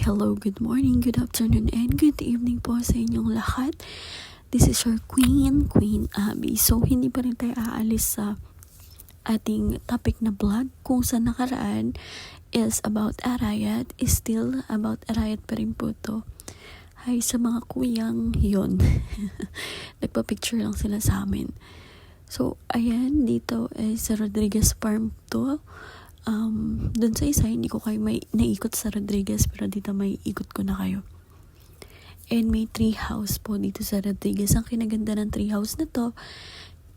hello, good morning, good afternoon, and good evening po sa inyong lahat. This is your Queen Abby. So, hindi pa rin tayo aalis sa ating topic na vlog. Kung sa nakaraan is about Arayat, is still about Arayat pa rin po to. Hi sa mga kuyang yon. Nagpa-picture lang sila sa amin. So, ayan, dito ay sa Rodriguez Farm to. Dun sa isa, hindi ko kayo may naikot sa Rodriguez, pero dito may ikot ko na kayo. And may tree house po dito sa Rodriguez. Ang kinaganda ng tree house na to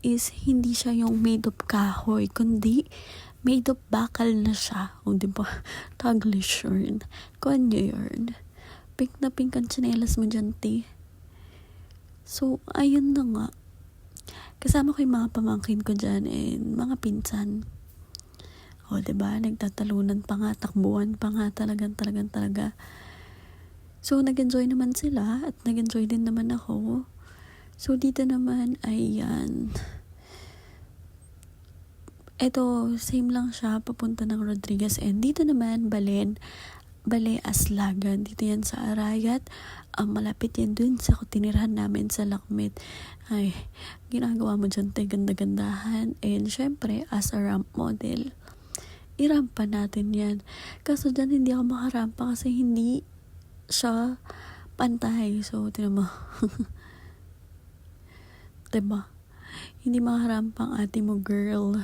is hindi siya yung made of kahoy, kundi made of bakal na siya. O diba? Taglish yun. Konyo yun. Pink na pink ang tsinelas mo dyan, te. So, ayun na nga. Kasama ko yung mga pamangkin ko dyan and mga pinsan. O, diba? Nagtatalunan pa nga, takbuhan pa nga, talaga. So, nag-enjoy naman sila at nag-enjoy din naman ako. So, dito naman, ayan. Ito, same lang siya, papunta ng Rodriguez. And dito naman, Bale Aslagan. Dito yan sa Arayat. Malapit yan dun sa tinirahan namin sa Lakmit. Ay, ginagawa mo dyan tayo ganda-gandahan. And syempre, as a ramp model, irampa natin yan. Kaso dyan hindi ako makarampa kasi hindi siya pantay. So, tinan mo. Diba? Hindi makarampa ang ate mo, girl.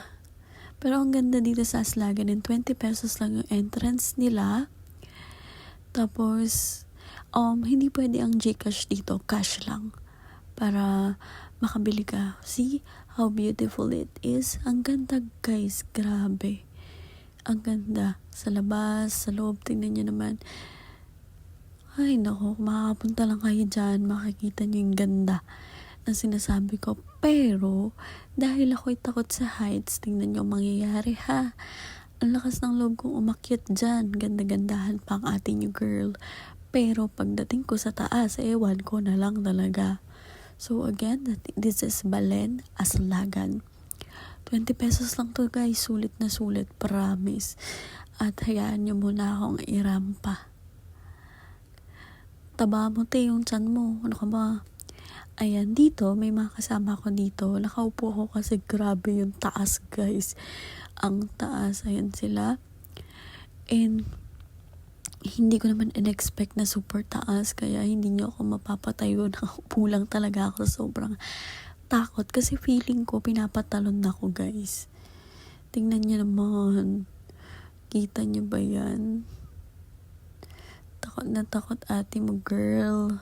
Pero ang ganda dito sa Aslagan, 20 pesos lang yung entrance nila. Tapos, hindi pwede ang GCash dito. Cash lang. Para makabili ka. See how beautiful it is. Ang ganda, guys. Grabe. Ang ganda. Sa labas, sa loob, tingnan nyo naman. Ay, naku, makakapunta lang kayo dyan, makikita nyo yung ganda na sinasabi ko. Pero, dahil ako'y takot sa heights, tingnan nyo ang mangyayari, ha? Ang lakas ng loob kong umakyat dyan. Ganda-gandahan pa ang ating yung girl. Pero, pagdating ko sa taas, ewan ko na lang talaga. So, again, this is Bale Aslagan. 20 pesos lang to, guys. Sulit na sulit. Promise. At hayaan nyo muna akong irampa. Taba mo, te, yung tiyan mo. Ano ka ba? Ayan, dito, may mga kasama ko dito. Nakaupo ako kasi grabe yung taas, guys. Ang taas. Ayan sila. And, hindi ko naman in-expect na super taas. Kaya, hindi nyo ako mapapatayo. Nakaupo lang talaga ako. Sobrang takot kasi feeling ko pinapatalon na ako, guys. Tingnan niyo naman. Kita niyo ba yan? Takot na takot ate mo, girl.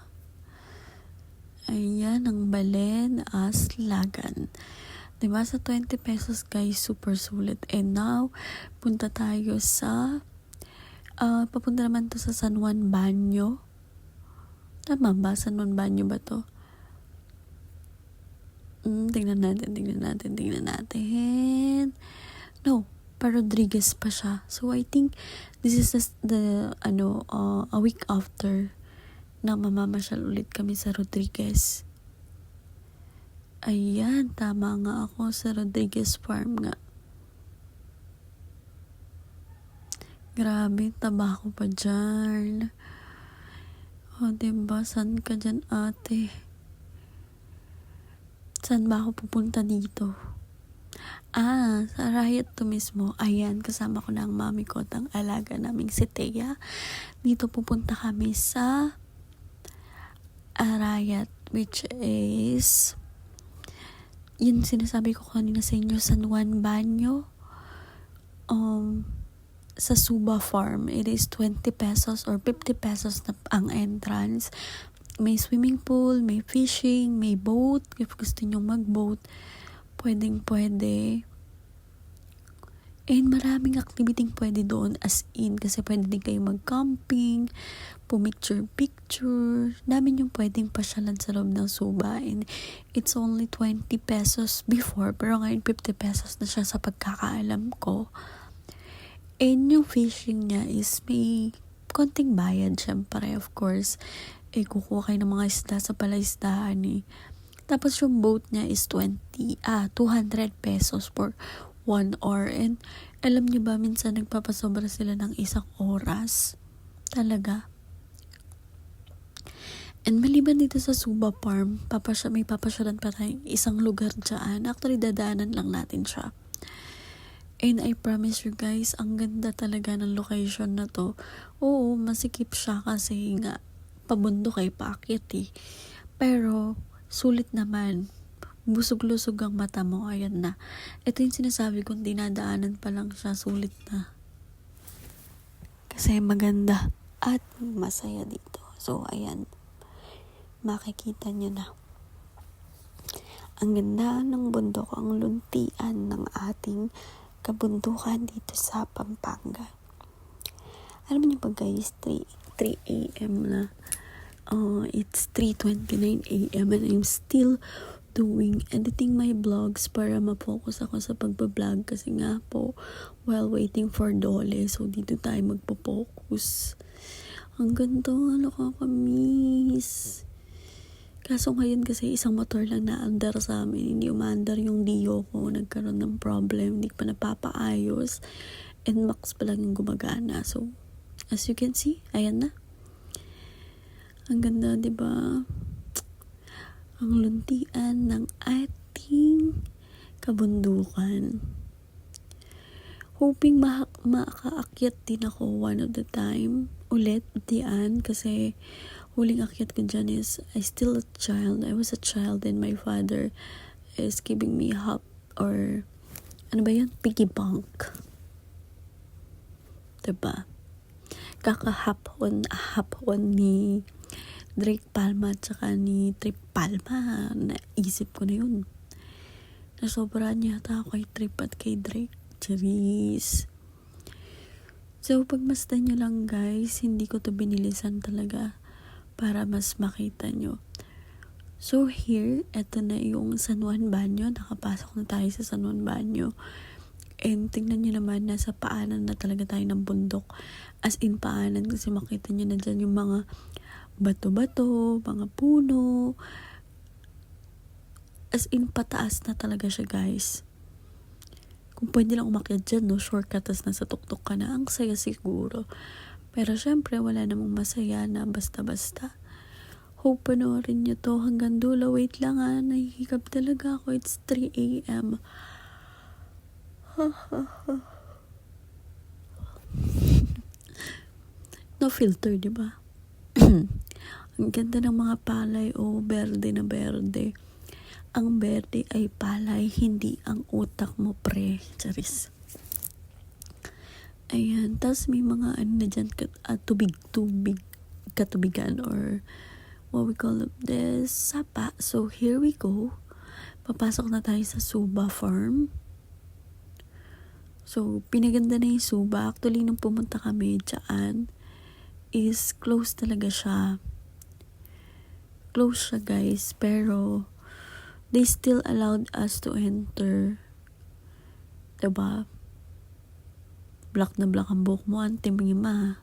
Ayan ang Bale Aslagan. Diba sa 20 pesos, guys, super sulit. And now, punta tayo sa papunta naman to sa San Juan Banyo. Tama ba? San Juan Banyo ba to? Tingnan natin. No, pa Rodriguez pa siya. So, I think this is a week after na mamamasyal ulit kami sa Rodriguez. Ayan, tama nga ako sa Rodriguez Farm nga. Grabe, taba ko pa dyan. O, diba? Saan ka dyan, ate? Saan ba ako pupunta dito? Sa Arayat to mismo. Ayan, kasama ko na ang mami ko at ang alaga naming si Thea. Dito pupunta kami sa Arayat, which is yun sinasabi ko kanina sa inyo, San Juan Banyo. Sa Suba Farm, it is 20 pesos or 50 pesos na ang entrance. May swimming pool, may fishing, may boat. If gusto nyo mag-boat, pwede. And maraming activity pwede doon as in. Kasi pwede din kayo mag-camping, pumicture. Dami yung pwedeng pasyalan sa loob ng Suba. And it's only 20 pesos before. Pero ngayon 50 pesos na siya sa pagkakaalam ko. And yung fishing niya is may konting bayad syempre, of course. Kukuha kayo ng mga isda sa palaisdaan eh. Tapos yung boat niya is 200 pesos for 1 hour. And alam niyo ba, minsan nagpapasobra sila ng 1 oras. Talaga. And maliban dito sa Suba Farm, may papasyalan pa tayong isang lugar dyan. Actually, dadaanan lang natin siya. And I promise you guys, ang ganda talaga ng location na to. Oo, masikip siya kasi nga, pabundok paakyat Pero, sulit naman. Busog-lusog ang mata mo, ayan na. Ito yung sinasabi kong dinadaanan pa lang siya, sulit na. Kasi maganda at masaya dito. So, ayan. Makikita nyo na. Ang ganda ng bundok, ang luntian ng ating kabundukan dito sa Pampanga. Alam niyo ba guys, 3 a.m. na. It's 3:29 a.m. and I'm still editing my vlogs para ma-focus ako sa pagbablog kasi nga po while waiting for Dole, so dito tayo magpo-focus. Ang ganda, nakakamiss. Kaso ngayon kasi isang motor lang na-andar sa amin, hindi umaandar yung Dio ko, nagkaroon ng problem, hindi pa napapaayos, and max pa lang yung gumagana. So as you can see, ayan na. Ang ganda, diba? Ang luntian ng ating kabundukan. Hoping makaakyat din ako one of the time ulit diyan kasi huling akyat ko dyan is I was a child and my father is giving me hop or ano ba yun? Piggy bank. Diba? Hapon ni Drake Palma at saka ni Trip Palma. Naisip ko na yun. Nasobrahan yata ako kay Trip at kay Drake. Charis. So, pagmasdan nyo lang guys, hindi ko to binilisan talaga para mas makita nyo. So, here, eto na yung San Juan Banyo. Nakapasok na tayo sa San Juan Banyo. And tingnan nyo naman, nasa paanan na talaga tayo ng bundok. As in paanan, kasi makita nyo na dyan yung mga bato-bato, mga puno. As in, pataas na talaga siya, guys. Kung pwede lang umakyat dyan, no, shortcut, tas nasa tuktok ka na, ang saya siguro. Pero syempre, wala namang masaya na basta-basta. Hope panoorin nyo to hanggang dulo. Wait lang nahihikap talaga ako. It's 3 a.m. No filter, diba? Ang ganda ng mga palay, berde na berde. Ang berde ay palay, hindi ang utak mo, pre. Charis. Ayan, tas may mga na dyan, katubigan or what we call this, sapa. So, here we go. Papasok na tayo sa Suba Farm. So, pinaganda na yung Suba. Actually, nung pumunta kami dyan, is close talaga siya. Close siya, guys. Pero, they still allowed us to enter. Diba? Black na black ang buhok mo, antimima.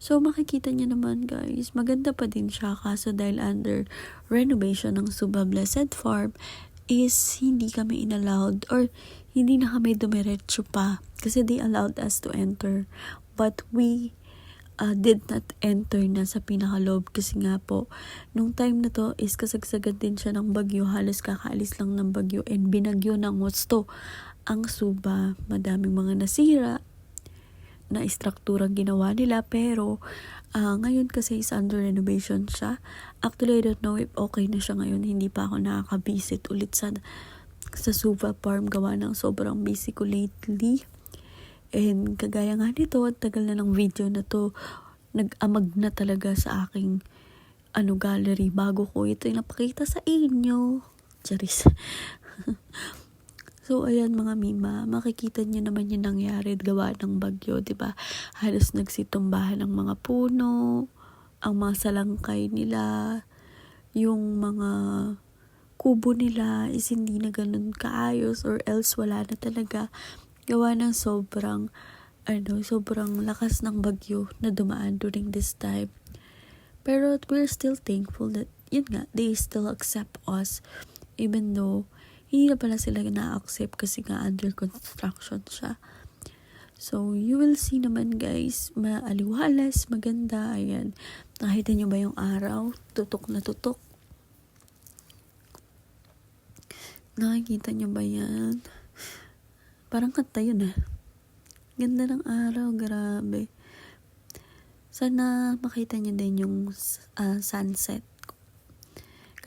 So, makikita niyo naman, guys. Maganda pa din siya. Kaso dahil under renovation ng Suba Blessed Farm, is hindi kami inallowed or hindi na kami dumiretso pa. Kasi they allowed us to enter. But we did not enter na sa pinakaloob kasi nga po nung time na to is kasagsagan din siya ng bagyo, halos kakaalis lang ng bagyo and binagyo ng gusto ang Suba. Madaming mga nasira na istrukturang ginawa nila pero ngayon kasi is under renovation siya. Actually, I don't know if okay na siya ngayon. Hindi pa ako nakaka-visit ulit sa Suba Farm gawa ng sobrang busy ko lately. And kagaya nga nito, tagal na ng video na to, nag-amag na talaga sa aking gallery bago ko ito yung napakita sa inyo. Charis. So, ayan mga mima, makikita niyo naman yung nangyari gawa ng bagyo, diba? Halos nagsitumbahan ng mga puno, ang mga salangkay nila, yung mga kubo nila is hindi na ganun kaayos or else wala na talaga. Gawa ng sobrang lakas ng bagyo na dumaan during this time. Pero we're still thankful that, yun nga, they still accept us. Even though, hindi na pala sila na-accept kasi nga under construction siya. So, you will see naman guys, maaliwalas, maganda. Ayan. Nakita nyo ba yung araw? Tutok na tutok. Nakikita nyo ba yan? Parang kanta yun Ganda ng araw, grabe. Sana makita nyo din yung sunset.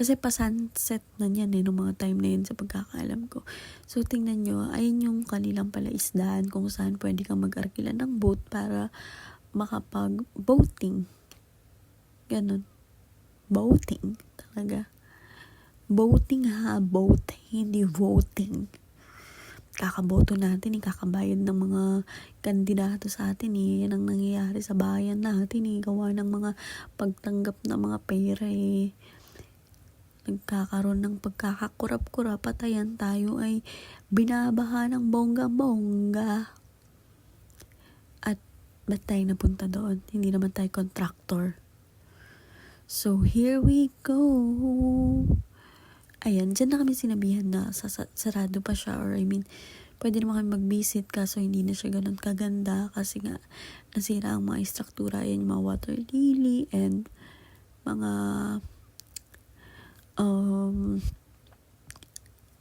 Kasi pa-sunset na yan nung mga time na yun sa pagkakaalam ko. So, tingnan nyo, ayun yung kanilang palaisdaan kung saan pwede kang mag-arkila ng boat para makapag-boating. Ganon. Boating. Talaga. Boating boat. Hindi voting. Kakaboto natin, kakabayad ng mga kandidato sa atin Yan ang nangyayari sa bayan natin Gawa ng mga pagtanggap ng mga pera Nagkakaroon ng pagkakakurap-kurap at ayan tayo ay binabaha ng bongga-bongga. At ba't tayo napunta doon? Hindi naman tayo contractor. So, here we go. Ayan, dyan na kami sinabihan na sarado pa siya or pwede naman kami mag-visit kaso hindi na siya ganun kaganda kasi nga nasira ang mga istruktura. Ayan, yung mga water lily and mga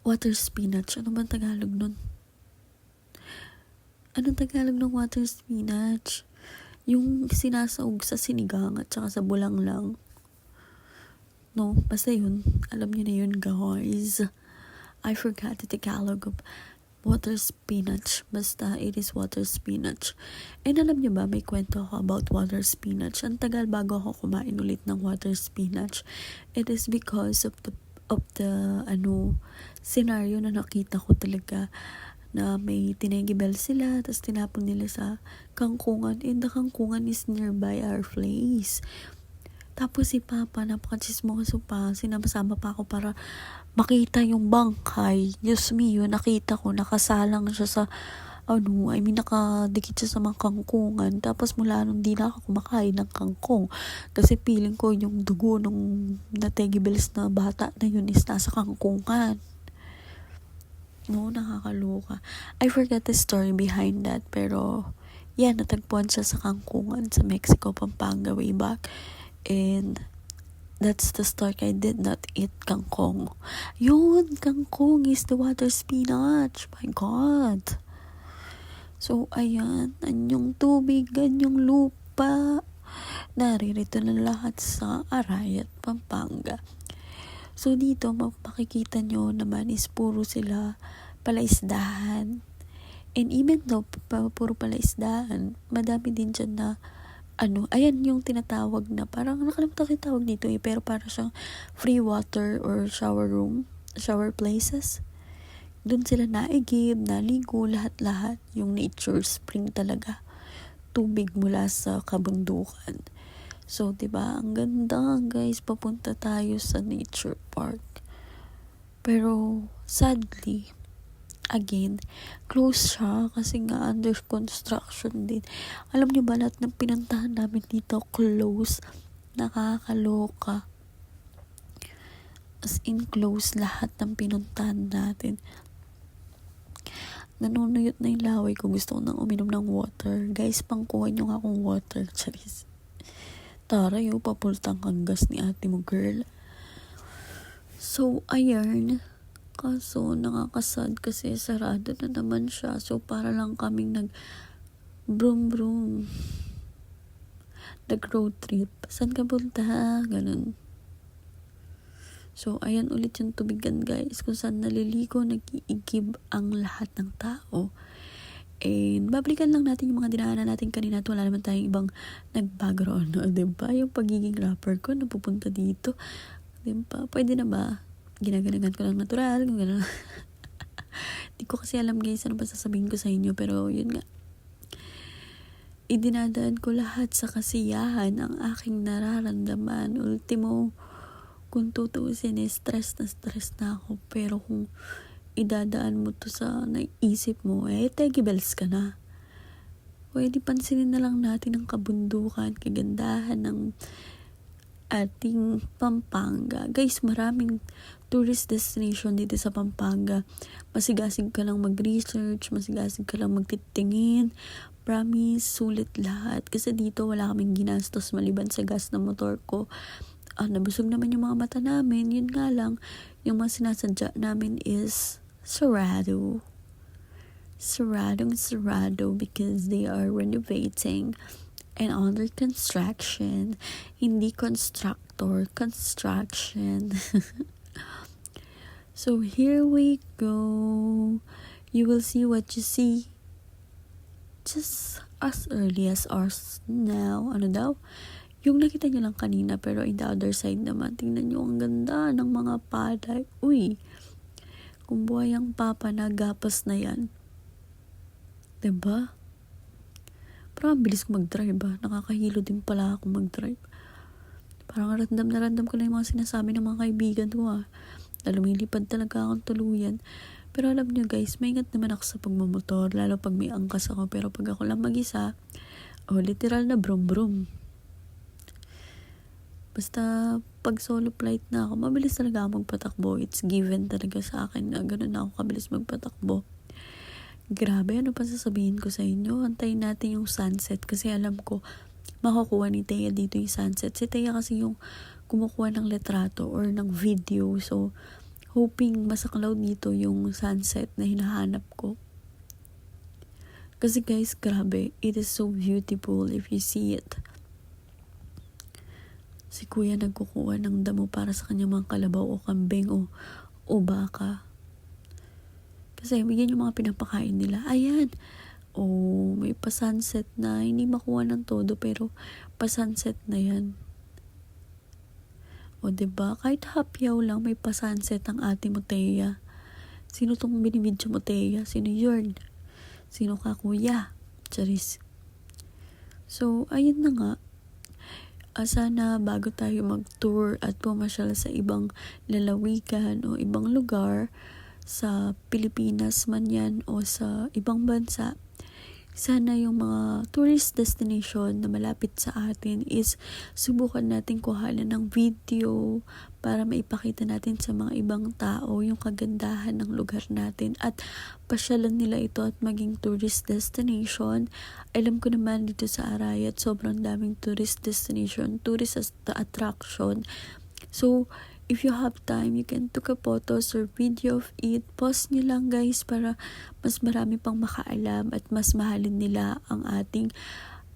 water spinach. Ano ba Tagalog nun? Anong Tagalog ng water spinach? Yung sinasaog sa sinigang at saka sa bulang lang. No, basta yun. Alam niyo na yun, guys. I forgot the Tagalog of water spinach. Basta, it is water spinach. And alam niyo ba, may kwento ako about water spinach. Ang tagal bago ako kumain ulit ng water spinach. It is because of the scenario na nakita ko talaga na may tinegibel sila tapos tinapon nila sa kangkungan and the kangkungan is nearby our place. Tapos si Papa, napaka-chismoso pa, sinama-sama pa ako para makita yung bangkay. Diyos mio, nakita ko, nakasalang siya sa nakadikit siya sa mga kangkungan. Tapos mula nung di na ako kumakain ng kangkong. Kasi feeling ko yung dugo nung nategibles na bata na yun is nasa kangkungan. No, nakakaloka. I forgot the story behind that. Pero, natagpuan siya sa kangkungan sa Mexico, Pampanga way back. And, that's the start. I did not eat kangkong. Yun, kangkong is the water spinach. My God. So, ayan, anyong tubig, anyong lupa, naririto na lahat sa Arayat, Pampanga. So, dito, makikita nyo naman is puro sila palaisdahan. And even though puro palaisdahan, madami din dyan na, ayan yung tinatawag na, parang nakalimutan ko yung tawag dito pero para siyang free water or shower places. Doon sila naigib, naligo, lahat-lahat. Yung nature spring talaga. Tubig mula sa kabundukan. So, diba, ang ganda guys, papunta tayo sa nature park. Pero, sadly, again, close siya kasi nga under construction din. Alam niyo ba, lahat ng pinuntahan namin dito, close. Nakakaloka. As in, close lahat ng pinuntahan natin. Nanunuyot na yung laway ko. Gusto ko nang uminom ng water. Guys, pangkuha nyo nga akong water. Charis. Taray, papultang kang gas ni ate mo, girl. So, ayan. Kaso, nakakasad kasi sarado na naman siya. So, para lang kaming nag-broom. Nag-road trip. Saan ka punta? Ganun. So, ayan ulit yung tubigan guys. Kung saan naliligo, nag-iigib ang lahat ng tao. And, babalikan lang natin yung mga dinaanan natin kanina at wala naman tayong ibang nag-background. Diba? Yung pagiging rapper ko, napupunta dito. Diba? Pwede na ba? Ginaganagan ko lang natural. Kung gano'n. Di ko kasi alam guys, ano ba sasabihin ko sa inyo. Pero, yun nga. Idinadaan ko lahat sa kasiyahan ang aking nararamdaman. Ultimo, kung tutuusin, stress na ako. Pero kung idadaan mo to sa naisip mo, tegibels ka na. Pwede pansinin na lang natin ang kabundukan, kagandahan ng ating Pampanga. Guys, maraming tourist destination dito sa Pampanga. Masigasig ka lang mag-research, masigasig ka lang magtitingin. Promise, sulit lahat. Kasi dito wala kaming ginastos maliban sa gas ng motor ko. Nabusog naman yung mga mata namin. Yun nga lang, yung mga sinasadya namin is sarado. Sarado because they are renovating and under construction. Hindi constructor, construction. So here we go. You will see what you see. Just as early as ours now. Ano daw? Yung nakita nyo lang kanina, pero in the other side naman, tingnan nyo ang ganda ng mga palay. Uy, kung buhay ang papa, nagapas na yan. Diba? Parang ang bilis ko mag-drive Nakakahilo din pala ako mag-drive. Parang random na random ko lang yung mga sinasabi ng mga kaibigan ko Lumilipad talaga akong tuluyan. Pero alam nyo guys, maingat naman ako sa pagmamotor, lalo pag may angkas ako. Pero pag ako lang mag-isa, literal na brum-brum. Basta pag solo flight na ako, mabilis talaga ako magpatakbo. It's given talaga sa akin na ganun na ako kabilis magpatakbo. Grabe, ano pa sasabihin ko sa inyo? Antayin natin yung sunset kasi alam ko makukuha ni Thea dito yung sunset. Si Thea kasi yung kumukuha ng litrato or ng video. So, hoping masaklaw dito yung sunset na hinahanap ko. Kasi guys, grabe. It is so beautiful if you see it. Si kuya nagkukuha ng damo para sa kanyang mga kalabaw o kambing o baka. Kasi bigyan yung mga pinapakain nila. Ayan. May pa-sunset na. Hindi makuha ng todo pero pa-sunset na yan. Diba? Kahit hapyaw lang may pa-sunset ang ate mo, Thea. Sino tong binibidyo mo, Thea? Sino yun? Sino ka, kuya? Charis. So, ayun na nga. Sana bago tayo mag-tour at pumasyal sa ibang lalawigan o ibang lugar, sa Pilipinas man yan o sa ibang bansa, sana yung mga tourist destination na malapit sa atin is subukan natin kuhanan ng video para maipakita natin sa mga ibang tao yung kagandahan ng lugar natin at pasyalan nila ito at maging tourist destination. Alam ko naman dito sa Arayat sobrang daming tourist destination, tourist attraction. So, if you have time, you can take a photos or video of it. Post nyo lang guys para mas marami pang makaalam at mas mahalin nila ang ating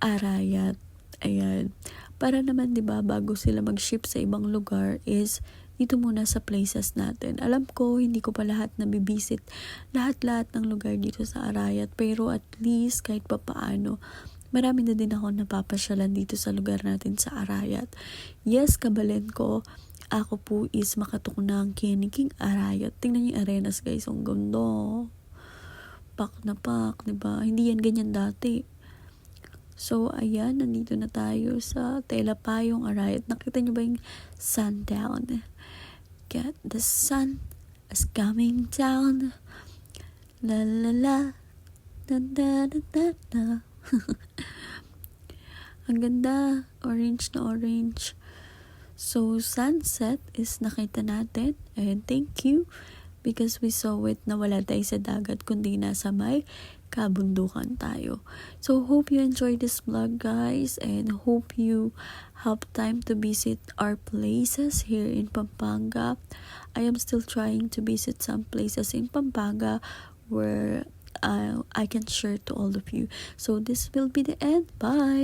Arayat. Ayan. Para naman 'di ba bago sila mag-ship sa ibang lugar is dito muna sa places natin. Alam ko hindi ko pa lahat nabibisit lahat ng lugar dito sa Arayat, pero at least kahit papaano marami na din ako napapasyalan dito sa lugar natin sa Arayat. Yes, kabalen ko. Ako po is makatok ng Kiniking Arayat. Tingnan niyo yung arenas guys. Ang ganda. Pak na pak. Diba? Hindi yan ganyan dati. So, ayan. Nandito na tayo sa Telapayong Arayat. Nakita niyo ba yung sundown? Get the sun is coming down. La la la. Da da da da da. Ang ganda. Orange na orange. So, sunset is nakita natin and thank you because we saw it na wala tayo sa dagat kundi nasa may kabundukan tayo. So, hope you enjoyed this vlog guys and hope you have time to visit our places here in Pampanga. I am still trying to visit some places in Pampanga where I can share to all of you. So, this will be the end. Bye!